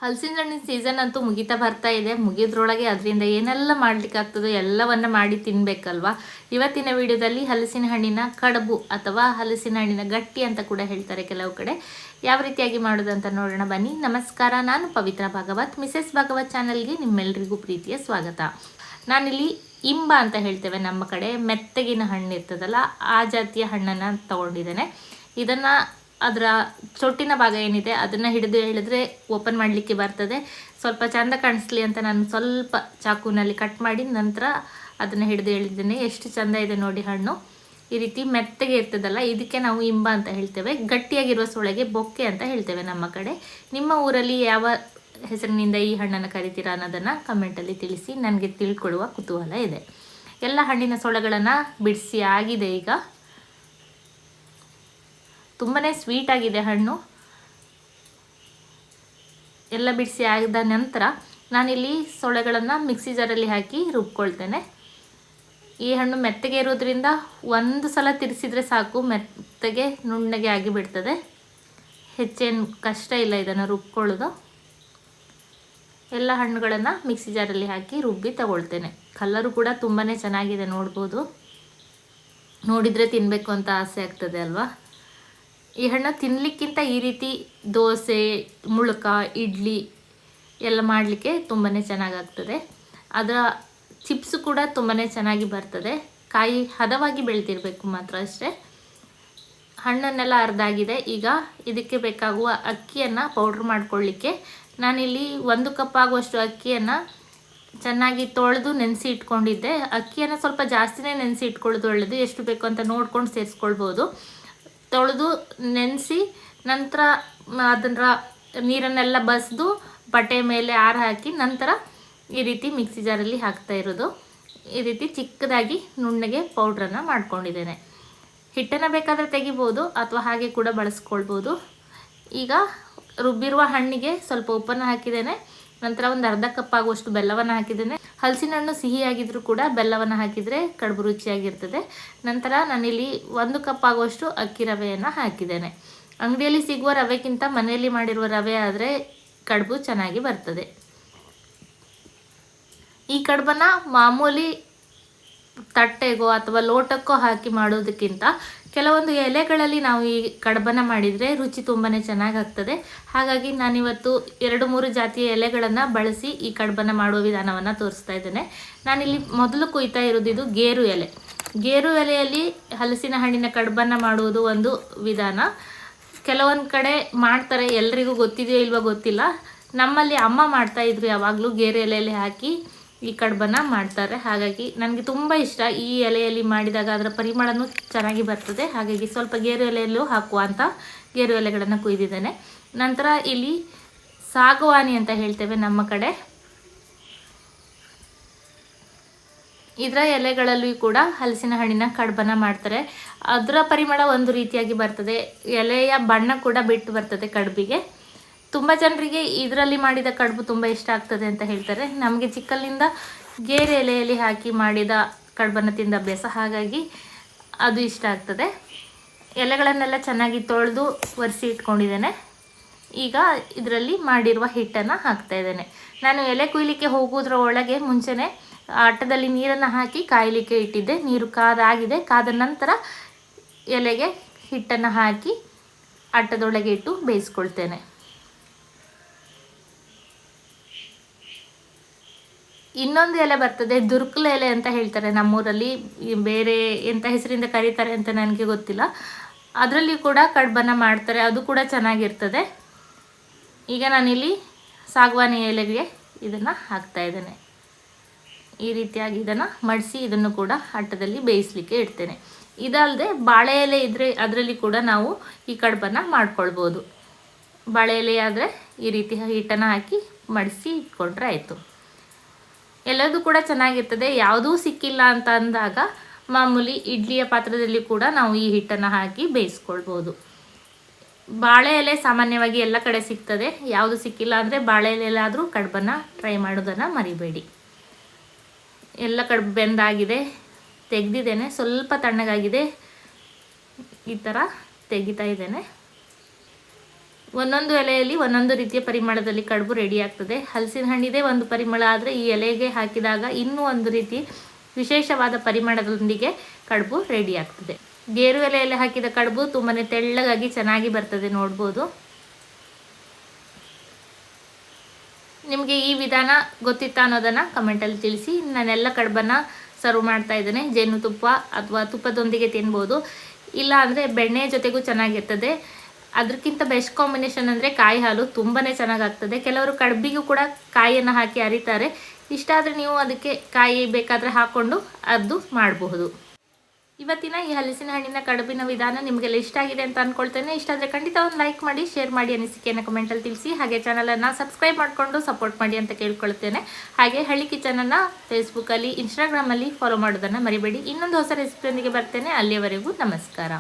ಹಲಸಿನ ಹಣ್ಣಿನ ಸೀಸನ್ ಅಂತೂ ಮುಗಿತಾ ಬರ್ತಾ ಇದೆ. ಮುಗಿದ್ರೊಳಗೆ ಅದರಿಂದ ಏನೆಲ್ಲ ಮಾಡ್ಲಿಕ್ಕಾಗ್ತದೋ ಎಲ್ಲವನ್ನ ಮಾಡಿ ತಿನ್ಬೇಕಲ್ವಾ. ಇವತ್ತಿನ ವಿಡಿಯೋದಲ್ಲಿ ಹಲಸಿನ ಹಣ್ಣಿನ ಕಡುಬು ಅಥವಾ ಹಲಸಿನ ಹಣ್ಣಿನ ಗಟ್ಟಿ ಅಂತ ಕೂಡ ಹೇಳ್ತಾರೆ ಕೆಲವು ಕಡೆ, ಯಾವ ರೀತಿಯಾಗಿ ಮಾಡೋದಂತ ನೋಡೋಣ ಬನ್ನಿ. ನಮಸ್ಕಾರ, ನಾನು ಪವಿತ್ರ ಭಾಗವತ್, ಮಿಸೆಸ್ ಭಾಗವತ್ ಚಾನಲ್ಗೆ ನಿಮ್ಮೆಲ್ಲರಿಗೂ ಪ್ರೀತಿಯ ಸ್ವಾಗತ. ನಾನಿಲ್ಲಿ ಇಂಬ ಅಂತ ಹೇಳ್ತೇವೆ ನಮ್ಮ ಕಡೆ, ಮೆತ್ತಗಿನ ಹಣ್ಣು ಇರ್ತದಲ್ಲ ಆ ಜಾತಿಯ ಹಣ್ಣನ್ನು ತಗೊಂಡಿದ್ದೇನೆ. ಇದನ್ನು ಅದರ ಚೊಟ್ಟಿನ ಭಾಗ ಏನಿದೆ ಅದನ್ನು ಹಿಡಿದು ಹೇಳಿದ್ರೆ ಓಪನ್ ಮಾಡಲಿಕ್ಕೆ ಬರ್ತದೆ. ಸ್ವಲ್ಪ ಚೆಂದ ಕಾಣಿಸ್ಲಿ ಅಂತ ನಾನು ಸ್ವಲ್ಪ ಚಾಕುನಲ್ಲಿ ಕಟ್ ಮಾಡಿ ನಂತರ ಅದನ್ನು ಹಿಡಿದು ಹೇಳಿದ್ದೇನೆ. ಎಷ್ಟು ಚೆಂದ ಇದೆ ನೋಡಿ ಹಣ್ಣು. ಈ ರೀತಿ ಮೆತ್ತಗೆ ಇರ್ತದಲ್ಲ, ಇದಕ್ಕೆ ನಾವು ಇಂಬ ಅಂತ ಹೇಳ್ತೇವೆ. ಗಟ್ಟಿಯಾಗಿರುವ ಸೊಳಗೆ ಬೊಕ್ಕೆ ಅಂತ ಹೇಳ್ತೇವೆ ನಮ್ಮ ಕಡೆ. ನಿಮ್ಮ ಊರಲ್ಲಿ ಯಾವ ಹೆಸರಿನಿಂದ ಈ ಹಣ್ಣನ್ನು ಕರಿತೀರಾ ಅನ್ನೋದನ್ನು ಕಮೆಂಟಲ್ಲಿ ತಿಳಿಸಿ, ನನಗೆ ತಿಳ್ಕೊಳ್ಳುವ ಕುತೂಹಲ ಇದೆ. ಎಲ್ಲ ಹಣ್ಣಿನ ಸೊಳೆಗಳನ್ನು ಬಿಡಿಸಿ ಆಗಿದೆ. ಈಗ ತುಂಬಾ ಸ್ವೀಟ್ ಆಗಿದೆ ಹಣ್ಣು. ಎಲ್ಲ ಬಿಡಿಸಿ ಆಗಿದ ನಂತರ ನಾನಿಲ್ಲಿ ಸೊಳೆಗಳನ್ನು ಮಿಕ್ಸಿ ಜಾರಲ್ಲಿ ಹಾಕಿ ರುಬ್ಕೊಳ್ತೇನೆ. ಈ ಹಣ್ಣು ಮೆತ್ತಗೆ ಇರೋದ್ರಿಂದ ಒಂದು ಸಲ ತಿರ್ಸಿದ್ರೆ ಸಾಕು, ಮೆತ್ತಗೆ ನುಣ್ಣಗೆ ಆಗಿಬಿಡ್ತದೆ. ಹೆಚ್ಚೇನು ಕಷ್ಟ ಇಲ್ಲ ಇದನ್ನು ರುಬ್ಕೊಳ್ಳೋದು. ಎಲ್ಲ ಹಣ್ಣುಗಳನ್ನು ಮಿಕ್ಸಿ ಜಾರಲ್ಲಿ ಹಾಕಿ ರುಬ್ಬಿ ತಗೊಳ್ತೇನೆ. ಕಲರು ಕೂಡ ತುಂಬಾ ಚೆನ್ನಾಗಿದೆ, ನೋಡ್ಬೋದು. ನೋಡಿದರೆ ತಿನ್ನಬೇಕು ಅಂತ ಆಸೆ ಆಗ್ತದೆ ಅಲ್ವಾ. ಈ ಹಣ್ಣು ತಿನ್ನಲಿಕ್ಕಿಂತ ಈ ರೀತಿ ದೋಸೆ, ಮುಳುಕ, ಇಡ್ಲಿ ಎಲ್ಲ ಮಾಡಲಿಕ್ಕೆ ತುಂಬಾ ಚೆನ್ನಾಗಾಗ್ತದೆ. ಅದರ ಚಿಪ್ಸು ಕೂಡ ತುಂಬಾ ಚೆನ್ನಾಗಿ ಬರ್ತದೆ. ಕಾಯಿ ಹದವಾಗಿ ಬೆಳೆದಿರಬೇಕು ಮಾತ್ರ ಅಷ್ಟೇ. ಹಣ್ಣನ್ನೆಲ್ಲ ಅರ್ಧಾಗಿದೆ. ಈಗ ಇದಕ್ಕೆ ಬೇಕಾಗುವ ಅಕ್ಕಿಯನ್ನು ಪೌಡ್ರ್ ಮಾಡ್ಕೊಳ್ಳಿಕ್ಕೆ ನಾನಿಲ್ಲಿ 1 ಕಪ್ ಆಗುವಷ್ಟು ಅಕ್ಕಿಯನ್ನು ಚೆನ್ನಾಗಿ ತೊಳೆದು ನೆನೆಸಿ ಇಟ್ಕೊಂಡಿದ್ದೆ. ಅಕ್ಕಿಯನ್ನು ಸ್ವಲ್ಪ ಜಾಸ್ತಿನೇ ನೆನೆಸಿ ಇಟ್ಕೊಳ್ಳೋದು ಒಳ್ಳೆಯದು. ಎಷ್ಟು ಬೇಕು ಅಂತ ನೋಡ್ಕೊಂಡು ಸೇರಿಸ್ಕೊಳ್ಬೋದು. ತೊಳೆದು ನೆನೆಸಿ ನಂತರ ಅದರ ನೀರನ್ನೆಲ್ಲ ಬಸಿದು ಬಟ್ಟೆ ಮೇಲೆ ಆರ ಹಾಕಿ ನಂತರ ಈ ರೀತಿ ಮಿಕ್ಸಿ ಜಾರಲ್ಲಿ ಹಾಕ್ತಾ ಇರೋದು. ಈ ರೀತಿ ಚಿಕ್ಕದಾಗಿ ನುಣ್ಣಗೆ ಪೌಡ್ರನ್ನು ಮಾಡ್ಕೊಂಡಿದ್ದೇನೆ. ಹಿಟ್ಟನ್ನು ಬೇಕಾದರೆ ತೆಗಿಬೋದು ಅಥವಾ ಹಾಗೆ ಕೂಡ ಬಳಸ್ಕೊಳ್ಬೋದು. ಈಗ ರುಬ್ಬಿರುವ ಹಣ್ಣಿಗೆ ಸ್ವಲ್ಪ ಉಪ್ಪನ್ನು ಹಾಕಿದ್ದೇನೆ. ನಂತರ ಒಂದು ಅರ್ಧ ಕಪ್ ಆಗುವಷ್ಟು ಬೆಲ್ಲವನ್ನು ಹಾಕಿದ್ದೇನೆ. ಹಲಸಿನ ಹಣ್ಣು ಸಿಹಿಯಾಗಿದ್ದರೂ ಕೂಡ ಬೆಲ್ಲವನ್ನು ಹಾಕಿದರೆ ಕಡುಬು ರುಚಿಯಾಗಿರ್ತದೆ. ನಂತರ ನಾನಿಲ್ಲಿ 1 ಕಪ್ ಆಗುವಷ್ಟು ಅಕ್ಕಿ ರವೆಯನ್ನು ಹಾಕಿದ್ದೇನೆ. ಅಂಗಡಿಯಲ್ಲಿ ಸಿಗುವ ರವೆಗಿಂತ ಮನೆಯಲ್ಲಿ ಮಾಡಿರುವ ರವೆ ಆದರೆ ಕಡುಬು ಚೆನ್ನಾಗಿ ಬರ್ತದೆ. ಈ ಕಡುಬನ್ನು ಮಾಮೂಲಿ ತಟ್ಟೆಗೋ ಅಥವಾ ಲೋಟಕ್ಕೋ ಹಾಕಿ ಮಾಡೋದಕ್ಕಿಂತ ಕೆಲವೊಂದು ಎಲೆಗಳಲ್ಲಿ ನಾವು ಈ ಕಡುಬನ್ನು ಮಾಡಿದರೆ ರುಚಿ ತುಂಬಾ ಚೆನ್ನಾಗಾಗ್ತದೆ. ಹಾಗಾಗಿ ನಾನಿವತ್ತು 2-3 ಜಾತಿಯ ಎಲೆಗಳನ್ನು ಬಳಸಿ ಈ ಕಡುಬನ್ನು ಮಾಡುವ ವಿಧಾನವನ್ನು ತೋರಿಸ್ತಾ ಇದ್ದೇನೆ. ನಾನಿಲ್ಲಿ ಮೊದಲು ಕೊಯ್ತಾ ಇರೋದು ಇದು ಗೇರು ಎಲೆ. ಗೇರು ಎಲೆಯಲ್ಲಿ ಹಲಸಿನ ಹಣ್ಣಿನ ಕಡುಬನ್ನು ಮಾಡುವುದು ಒಂದು ವಿಧಾನ. ಕೆಲವೊಂದು ಕಡೆ ಮಾಡ್ತಾರೆ, ಎಲ್ರಿಗೂ ಗೊತ್ತಿದೆಯೋ ಇಲ್ವೋ ಗೊತ್ತಿಲ್ಲ. ನಮ್ಮಲ್ಲಿ ಅಮ್ಮ ಮಾಡ್ತಾಯಿದ್ರು ಯಾವಾಗಲೂ ಗೇರು ಎಲೆಯಲ್ಲಿ ಹಾಕಿ ಈ ಕಡುಬನ್ನು ಮಾಡ್ತಾರೆ. ಹಾಗಾಗಿ ನನಗೆ ತುಂಬ ಇಷ್ಟ. ಈ ಎಲೆಯಲ್ಲಿ ಮಾಡಿದಾಗ ಅದರ ಪರಿಮಳನೂ ಚೆನ್ನಾಗಿ ಬರ್ತದೆ. ಹಾಗಾಗಿ ಸ್ವಲ್ಪ ಗೇರು ಎಲೆಯಲ್ಲೂ ಹಾಕುವಂಥ ಗೇರು ಎಲೆಗಳನ್ನು ಕೊಯ್ದಿದ್ದೇನೆ. ನಂತರ ಇಲ್ಲಿ ಸಾಗವಾನಿ ಅಂತ ಹೇಳ್ತೇವೆ ನಮ್ಮ ಕಡೆ. ಇದರ ಎಲೆಗಳಲ್ಲೂ ಕೂಡ ಹಲಸಿನ ಹಣ್ಣಿನ ಕಡುಬನ್ನು ಮಾಡ್ತಾರೆ. ಅದರ ಪರಿಮಳ ಒಂದು ರೀತಿಯಾಗಿ ಬರ್ತದೆ. ಎಲೆಯ ಬಣ್ಣ ಕೂಡ ಬಿಟ್ಟು ಬರ್ತದೆ ಕಡುಬಿಗೆ. ತುಂಬ ಜನರಿಗೆ ಇದರಲ್ಲಿ ಮಾಡಿದ ಕಡುಬು ತುಂಬ ಇಷ್ಟ ಆಗ್ತದೆ ಅಂತ ಹೇಳ್ತಾರೆ. ನಮಗೆ ಚಿಕ್ಕಲ್ಲಿಂದ ಗೇರು ಎಲೆಯಲ್ಲಿ ಹಾಕಿ ಮಾಡಿದ ಕಡುಬನ್ನು ತಿಂದ ಅಭ್ಯಾಸ, ಹಾಗಾಗಿ ಅದು ಇಷ್ಟ ಆಗ್ತದೆ. ಎಲೆಗಳನ್ನೆಲ್ಲ ಚೆನ್ನಾಗಿ ತೊಳೆದು ಒರೆಸಿ ಇಟ್ಕೊಂಡಿದ್ದೇನೆ. ಈಗ ಇದರಲ್ಲಿ ಮಾಡಿರುವ ಹಿಟ್ಟನ್ನು ಹಾಕ್ತಾ ಇದ್ದೇನೆ. ನಾನು ಎಲೆ ಕುಯ್ಲಿಕ್ಕೆ ಹೋಗೋದ್ರ ಒಳಗೆ ಮುಂಚೆನೇ ಆಟದಲ್ಲಿ ನೀರನ್ನು ಹಾಕಿ ಕಾಯಲಿಕ್ಕೆ ಇಟ್ಟಿದ್ದೆ. ನೀರು ಕಾದಾಗಿದೆ. ಕಾದ ನಂತರ ಎಲೆಗೆ ಹಿಟ್ಟನ್ನು ಹಾಕಿ ಆಟದೊಳಗೆ ಇಟ್ಟು ಬೇಯಿಸ್ಕೊಳ್ತೇನೆ. ಇನ್ನೊಂದು ಎಲೆ ಬರ್ತದೆ, ದುರ್ಕಲ ಎಲೆ ಅಂತ ಹೇಳ್ತಾರೆ ನಮ್ಮೂರಲ್ಲಿ. ಬೇರೆ ಎಂಥ ಹೆಸರಿಂದ ಕರೀತಾರೆ ಅಂತ ನನಗೆ ಗೊತ್ತಿಲ್ಲ. ಅದರಲ್ಲಿ ಕೂಡ ಕಡುಬನ್ನು ಮಾಡ್ತಾರೆ, ಅದು ಕೂಡ ಚೆನ್ನಾಗಿರ್ತದೆ. ಈಗ ನಾನಿಲ್ಲಿ ಸಾಗವಾನಿ ಎಲೆಗೆ ಇದನ್ನು ಹಾಕ್ತಾ ಇದ್ದೇನೆ. ಈ ರೀತಿಯಾಗಿ ಇದನ್ನು ಮಡಿಸಿ ಇದನ್ನು ಕೂಡ ಆಟದಲ್ಲಿ ಬೇಯಿಸಲಿಕ್ಕೆ ಇಡ್ತೇನೆ. ಇದಲ್ಲದೆ ಬಾಳೆ ಎಲೆ ಇದ್ದರೆ ಅದರಲ್ಲಿ ಕೂಡ ನಾವು ಈ ಕಡುಬನ್ನು ಮಾಡ್ಕೊಳ್ಬೋದು. ಬಾಳೆ ಎಲೆ ಆದರೆ ಈ ರೀತಿ ಹಿಟ್ಟನ್ನು ಹಾಕಿ ಮಡಿಸಿ ಇಟ್ಕೊಂಡ್ರೆ ಆಯಿತು. ಎಲ್ಲದೂ ಕೂಡ ಚೆನ್ನಾಗಿರ್ತದೆ. ಯಾವುದೂ ಸಿಕ್ಕಿಲ್ಲ ಅಂತ ಅಂದಾಗ ಮಾಮೂಲಿ ಇಡ್ಲಿಯ ಪಾತ್ರದಲ್ಲಿ ಕೂಡ ನಾವು ಈ ಹಿಟ್ಟನ್ನು ಹಾಕಿ ಬೇಯಿಸ್ಕೊಳ್ಬೋದು. ಬಾಳೆ ಎಲೆ ಸಾಮಾನ್ಯವಾಗಿ ಎಲ್ಲ ಕಡೆ ಸಿಗ್ತದೆ. ಯಾವುದು ಸಿಕ್ಕಿಲ್ಲ ಅಂದರೆ ಬಾಳೆ ಎಲೆಲಾದರೂ ಕಡುಬನ್ನು ಟ್ರೈ ಮಾಡೋದನ್ನು ಮರಿಬೇಡಿ. ಎಲ್ಲ ಕಡುಬು ಬೆಂದಾಗಿದೆ, ತೆಗೆದಿದ್ದೇನೆ. ಸ್ವಲ್ಪ ತಣ್ಣಗಾಗಿದೆ, ಈ ಥರ ತೆಗಿತಾ ಇದ್ದೇನೆ. ಒಂದೊಂದು ಎಲೆಯಲ್ಲಿ ಒಂದೊಂದು ರೀತಿಯ ಪರಿಮಳದಲ್ಲಿ ಕಡುಬು ರೆಡಿ ಆಗ್ತದೆ. ಹಲಸಿನ ಹಣ್ಣಿದೆ ಒಂದು ಪರಿಮಳ ಆದರೆ ಈ ಎಲೆಗೆ ಹಾಕಿದಾಗ ಇನ್ನೂ ಒಂದು ರೀತಿ ವಿಶೇಷವಾದ ಪರಿಮಳದೊಂದಿಗೆ ಕಡುಬು ರೆಡಿ ಆಗ್ತದೆ. ಗೇರು ಎಲೆಯಲ್ಲಿ ಹಾಕಿದ ಕಡುಬು ತುಂಬಾ ತೆಳ್ಳಗಾಗಿ ಚೆನ್ನಾಗಿ ಬರ್ತದೆ, ನೋಡ್ಬೋದು. ನಿಮಗೆ ಈ ವಿಧಾನ ಗೊತ್ತಿತ್ತಾ ಅನ್ನೋದನ್ನು ಕಮೆಂಟಲ್ಲಿ ತಿಳಿಸಿ. ನಾನೆಲ್ಲ ಕಡುಬನ್ನು ಸರ್ವ್ ಮಾಡ್ತಾ ಇದ್ದೇನೆ. ಜೇನುತುಪ್ಪ ಅಥವಾ ತುಪ್ಪದೊಂದಿಗೆ ತಿನ್ಬೋದು, ಇಲ್ಲ ಅಂದರೆ ಬೆಣ್ಣೆ ಜೊತೆಗೂ ಚೆನ್ನಾಗಿರ್ತದೆ. ಅದಕ್ಕಿಂತ ಬೆಸ್ಟ್ ಕಾಂಬಿನೇಷನ್ ಅಂದರೆ ಕಾಯಿ ಹಾಲು, ತುಂಬಾ ಚೆನ್ನಾಗಾಗ್ತದೆ. ಕೆಲವರು ಕಡುಬಿಗೂ ಕೂಡ ಕಾಯಿಯನ್ನು ಹಾಕಿ ಅರಿತಾರೆ. ಇಷ್ಟ ಆದರೆ ನೀವು ಅದಕ್ಕೆ ಕಾಯಿ ಬೇಕಾದರೆ ಹಾಕ್ಕೊಂಡು ಅದು ಮಾಡಬಹುದು. ಇವತ್ತಿನ ಈ ಹಲಸಿನ ಹಣ್ಣಿನ ಕಡುಬಿನ ವಿಧಾನ ನಿಮಗೆಲ್ಲ ಇಷ್ಟ ಆಗಿದೆ ಅಂತ ಅಂದ್ಕೊಳ್ತೇನೆ. ಇಷ್ಟ ಆದರೆ ಖಂಡಿತ ಒಂದು ಲೈಕ್ ಮಾಡಿ, ಶೇರ್ ಮಾಡಿ, ಅನಿಸಿಕೆಯನ್ನು ಕಮೆಂಟಲ್ಲಿ ತಿಳಿಸಿ. ಹಾಗೆ ಚಾನಲನ್ನು ಸಬ್ಸ್ಕ್ರೈಬ್ ಮಾಡಿಕೊಂಡು ಸಪೋರ್ಟ್ ಮಾಡಿ ಅಂತ ಕೇಳ್ಕೊಳ್ತೇನೆ. ಹಾಗೆ ಹಳ್ಳಿ ಕಿಚನನ್ನು ಫೇಸ್ಬುಕ್ಕಲ್ಲಿ, ಇನ್ಸ್ಟಾಗ್ರಾಮಲ್ಲಿ ಫಾಲೋ ಮಾಡೋದನ್ನು ಮರಿಬೇಡಿ. ಇನ್ನೊಂದು ಹೊಸ ರೆಸಿಪಿಯೊಂದಿಗೆ ಬರ್ತೇನೆ. ಅಲ್ಲಿಯವರೆಗೂ ನಮಸ್ಕಾರ.